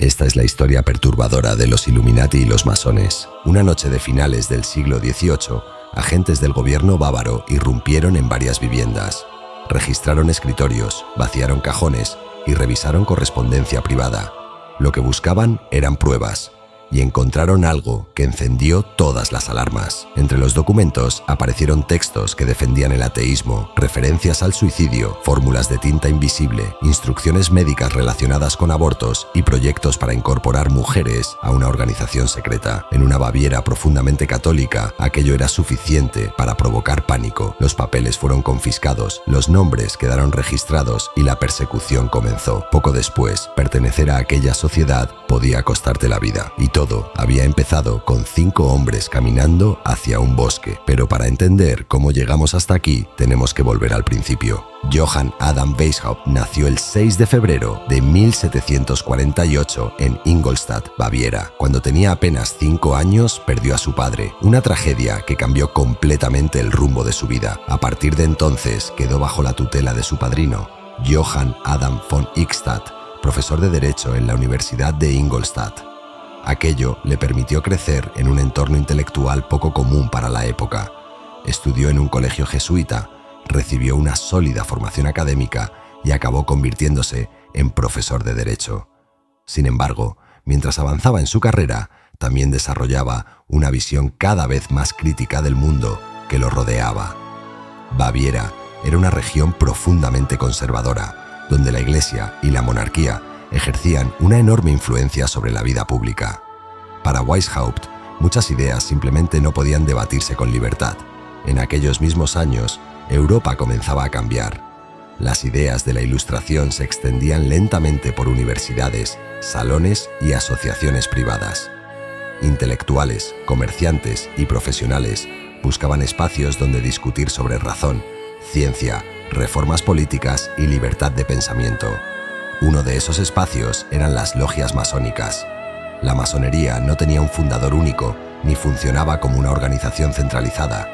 Esta es la historia perturbadora de los Illuminati y los masones. Una noche de finales del siglo XVIII, agentes del gobierno bávaro irrumpieron en varias viviendas. Registraron escritorios, vaciaron cajones y revisaron correspondencia privada. Lo que buscaban eran pruebas, y encontraron algo que encendió todas las alarmas. Entre los documentos aparecieron textos que defendían el ateísmo, referencias al suicidio, fórmulas de tinta invisible, instrucciones médicas relacionadas con abortos y proyectos para incorporar mujeres a una organización secreta. En una Baviera profundamente católica, aquello era suficiente para provocar pánico. Los papeles fueron confiscados, los nombres quedaron registrados y la persecución comenzó. Poco después, pertenecer a aquella sociedad podía costarte la vida. Y todo había empezado con 5 hombres caminando hacia un bosque. Pero para entender cómo llegamos hasta aquí, tenemos que volver al principio. Johann Adam Weishaupt nació el 6 de febrero de 1748 en Ingolstadt, Baviera. Cuando tenía apenas 5 años, perdió a su padre, una tragedia que cambió completamente el rumbo de su vida. A partir de entonces, quedó bajo la tutela de su padrino, Johann Adam von Eichstätt, profesor de Derecho en la Universidad de Ingolstadt. Aquello le permitió crecer en un entorno intelectual poco común para la época. Estudió en un colegio jesuita, recibió una sólida formación académica y acabó convirtiéndose en profesor de Derecho. Sin embargo, mientras avanzaba en su carrera, también desarrollaba una visión cada vez más crítica del mundo que lo rodeaba. Baviera era una región profundamente conservadora, donde la Iglesia y la monarquía ejercían una enorme influencia sobre la vida pública. Para Weishaupt, muchas ideas simplemente no podían debatirse con libertad. En aquellos mismos años, Europa comenzaba a cambiar. Las ideas de la Ilustración se extendían lentamente por universidades, salones y asociaciones privadas. Intelectuales, comerciantes y profesionales buscaban espacios donde discutir sobre razón, ciencia, reformas políticas y libertad de pensamiento. Uno de esos espacios eran las logias masónicas. La masonería no tenía un fundador único, ni funcionaba como una organización centralizada.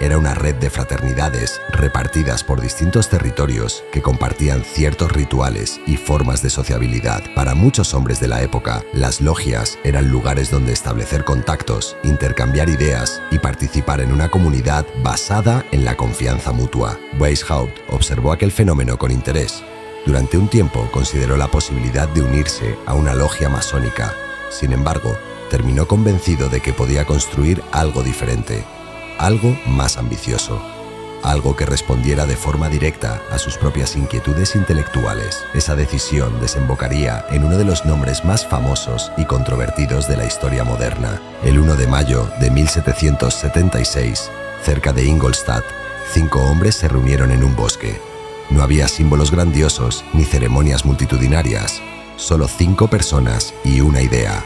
Era una red de fraternidades repartidas por distintos territorios que compartían ciertos rituales y formas de sociabilidad. Para muchos hombres de la época, las logias eran lugares donde establecer contactos, intercambiar ideas y participar en una comunidad basada en la confianza mutua. Weishaupt observó aquel fenómeno con interés. Durante un tiempo consideró la posibilidad de unirse a una logia masónica. Sin embargo, terminó convencido de que podía construir algo diferente, algo más ambicioso, algo que respondiera de forma directa a sus propias inquietudes intelectuales. Esa decisión desembocaría en uno de los nombres más famosos y controvertidos de la historia moderna. El 1 de mayo de 1776, cerca de Ingolstadt, 5 hombres se reunieron en un bosque. No había símbolos grandiosos ni ceremonias multitudinarias, solo 5 personas y una idea.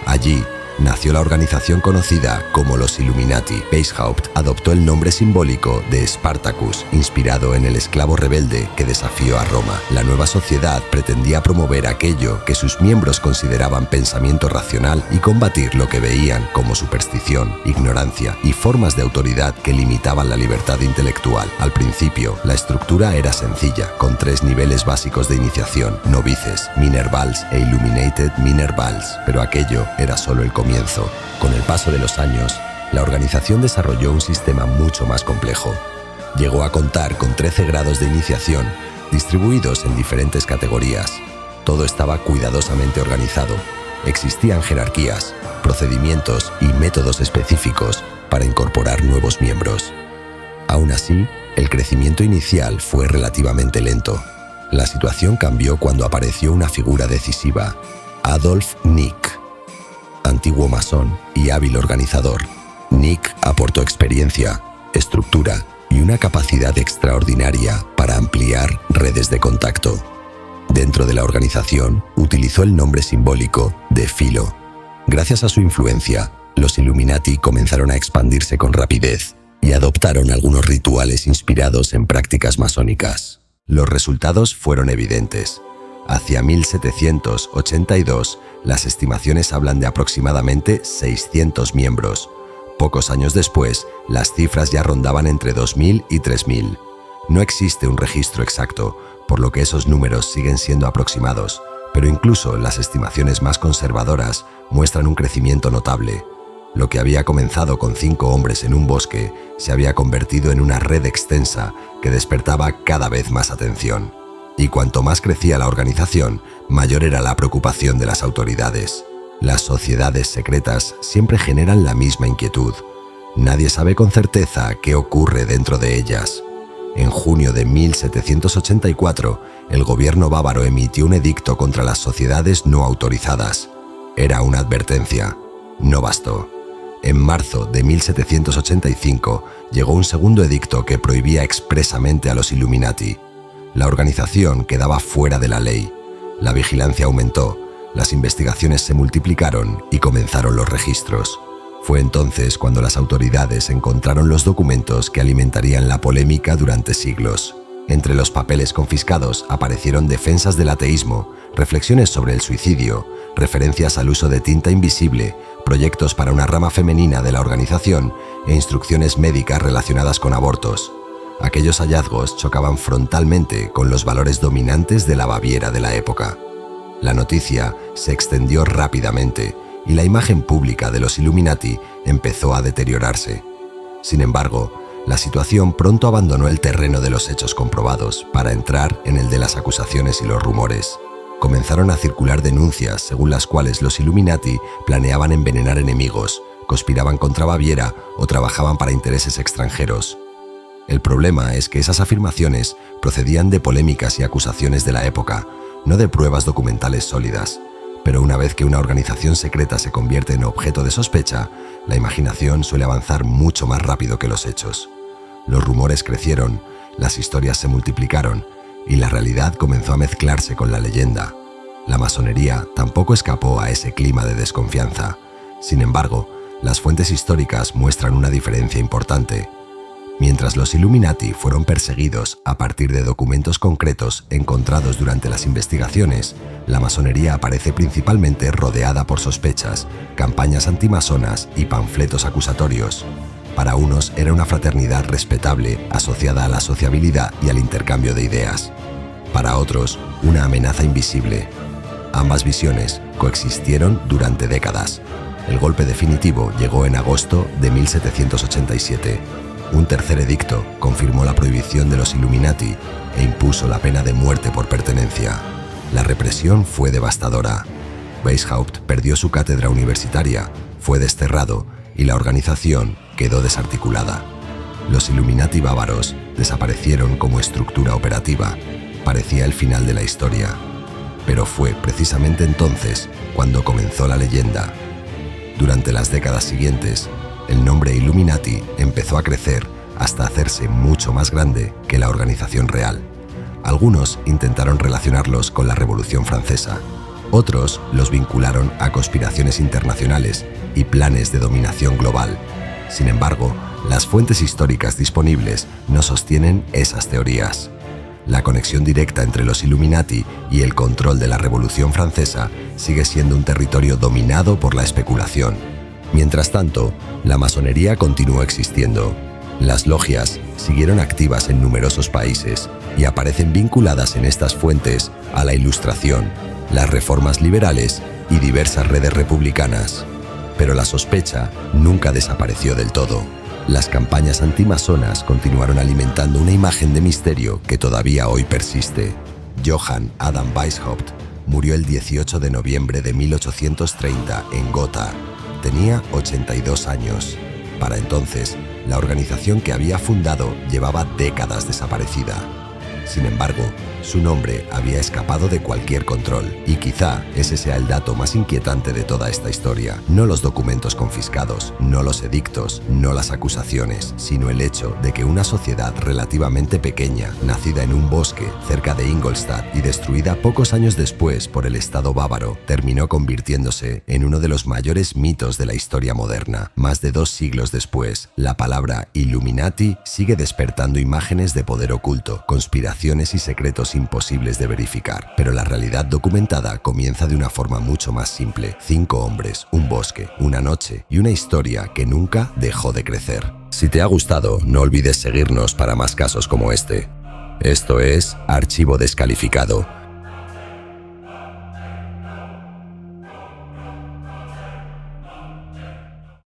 Allí nació la organización conocida como los Illuminati. Weishaupt adoptó el nombre simbólico de Spartacus, inspirado en el esclavo rebelde que desafió a Roma. La nueva sociedad pretendía promover aquello que sus miembros consideraban pensamiento racional y combatir lo que veían como superstición, ignorancia y formas de autoridad que limitaban la libertad intelectual. Al principio, la estructura era sencilla, con 3 niveles básicos de iniciación: novices, minervals e illuminated minervals. Pero aquello era solo el comienzo. Con el paso de los años, la organización desarrolló un sistema mucho más complejo. Llegó a contar con 13 grados de iniciación, distribuidos en diferentes categorías. Todo estaba cuidadosamente organizado. Existían jerarquías, procedimientos y métodos específicos para incorporar nuevos miembros. Aún así, el crecimiento inicial fue relativamente lento. La situación cambió cuando apareció una figura decisiva: Adolf Nick. Antiguo masón y hábil organizador, Nick aportó experiencia, estructura y una capacidad extraordinaria para ampliar redes de contacto. Dentro de la organización, utilizó el nombre simbólico de Philo. Gracias a su influencia, los Illuminati comenzaron a expandirse con rapidez y adoptaron algunos rituales inspirados en prácticas masónicas. Los resultados fueron evidentes. Hacia 1782, las estimaciones hablan de aproximadamente 600 miembros. Pocos años después, las cifras ya rondaban entre 2.000 y 3.000. No existe un registro exacto, por lo que esos números siguen siendo aproximados, Pero incluso las estimaciones más conservadoras muestran un crecimiento notable. Lo que había comenzado con 5 hombres en un bosque se había convertido en una red extensa que despertaba cada vez más atención. Y cuanto más crecía la organización, mayor era la preocupación de las autoridades. Las sociedades secretas siempre generan la misma inquietud. Nadie sabe con certeza qué ocurre dentro de ellas. En junio de 1784, el gobierno bávaro emitió un edicto contra las sociedades no autorizadas. Era una advertencia. No bastó. En marzo de 1785 llegó un segundo edicto que prohibía expresamente a los Illuminati. La organización quedaba fuera de la ley. La vigilancia aumentó, las investigaciones se multiplicaron y comenzaron los registros. Fue entonces cuando las autoridades encontraron los documentos que alimentarían la polémica durante siglos. Entre los papeles confiscados aparecieron defensas del ateísmo, reflexiones sobre el suicidio, referencias al uso de tinta invisible, proyectos para una rama femenina de la organización e instrucciones médicas relacionadas con abortos. Aquellos hallazgos chocaban frontalmente con los valores dominantes de la Baviera de la época. La noticia se extendió rápidamente y la imagen pública de los Illuminati empezó a deteriorarse. Sin embargo, la situación pronto abandonó el terreno de los hechos comprobados para entrar en el de las acusaciones y los rumores. Comenzaron a circular denuncias según las cuales los Illuminati planeaban envenenar enemigos, conspiraban contra Baviera o trabajaban para intereses extranjeros. El problema es que esas afirmaciones procedían de polémicas y acusaciones de la época, no de pruebas documentales sólidas. Pero una vez que una organización secreta se convierte en objeto de sospecha, la imaginación suele avanzar mucho más rápido que los hechos. Los rumores crecieron, las historias se multiplicaron y la realidad comenzó a mezclarse con la leyenda. La masonería tampoco escapó a ese clima de desconfianza. Sin embargo, las fuentes históricas muestran una diferencia importante. Mientras los Illuminati fueron perseguidos a partir de documentos concretos encontrados durante las investigaciones, la masonería aparece principalmente rodeada por sospechas, campañas antimasonas y panfletos acusatorios. Para unos era una fraternidad respetable asociada a la sociabilidad y al intercambio de ideas. Para otros, una amenaza invisible. Ambas visiones coexistieron durante décadas. El golpe definitivo llegó en agosto de 1787. Un tercer edicto confirmó la prohibición de los Illuminati e impuso la pena de muerte por pertenencia. La represión fue devastadora. Weishaupt perdió su cátedra universitaria, fue desterrado y la organización quedó desarticulada. Los Illuminati bávaros desaparecieron como estructura operativa. Parecía el final de la historia. Pero fue precisamente entonces cuando comenzó la leyenda. Durante las décadas siguientes, el nombre Illuminati empezó a crecer hasta hacerse mucho más grande que la organización real. Algunos intentaron relacionarlos con la Revolución Francesa. Otros los vincularon a conspiraciones internacionales y planes de dominación global. Sin embargo, las fuentes históricas disponibles no sostienen esas teorías. La conexión directa entre los Illuminati y el control de la Revolución Francesa sigue siendo un territorio dominado por la especulación. Mientras tanto, la masonería continuó existiendo. Las logias siguieron activas en numerosos países y aparecen vinculadas en estas fuentes a la Ilustración, las reformas liberales y diversas redes republicanas. Pero la sospecha nunca desapareció del todo. Las campañas antimasonas continuaron alimentando una imagen de misterio que todavía hoy persiste. Johann Adam Weishaupt murió el 18 de noviembre de 1830 en Gotha. Tenía 82 años. Para entonces, la organización que había fundado llevaba décadas desaparecida. Sin embargo, su nombre había escapado de cualquier control, y quizá ese sea el dato más inquietante de toda esta historia. No los documentos confiscados, no los edictos, no las acusaciones, sino el hecho de que una sociedad relativamente pequeña, nacida en un bosque cerca de Ingolstadt y destruida pocos años después por el Estado bávaro, terminó convirtiéndose en uno de los mayores mitos de la historia moderna. Más de 2 siglos después, la palabra Illuminati sigue despertando imágenes de poder oculto, conspiraciones y secretos imposibles de verificar, pero la realidad documentada comienza de una forma mucho más simple. 5 hombres, un bosque, una noche y una historia que nunca dejó de crecer. Si te ha gustado, no olvides seguirnos para más casos como este. Esto es Archivo Descalificado.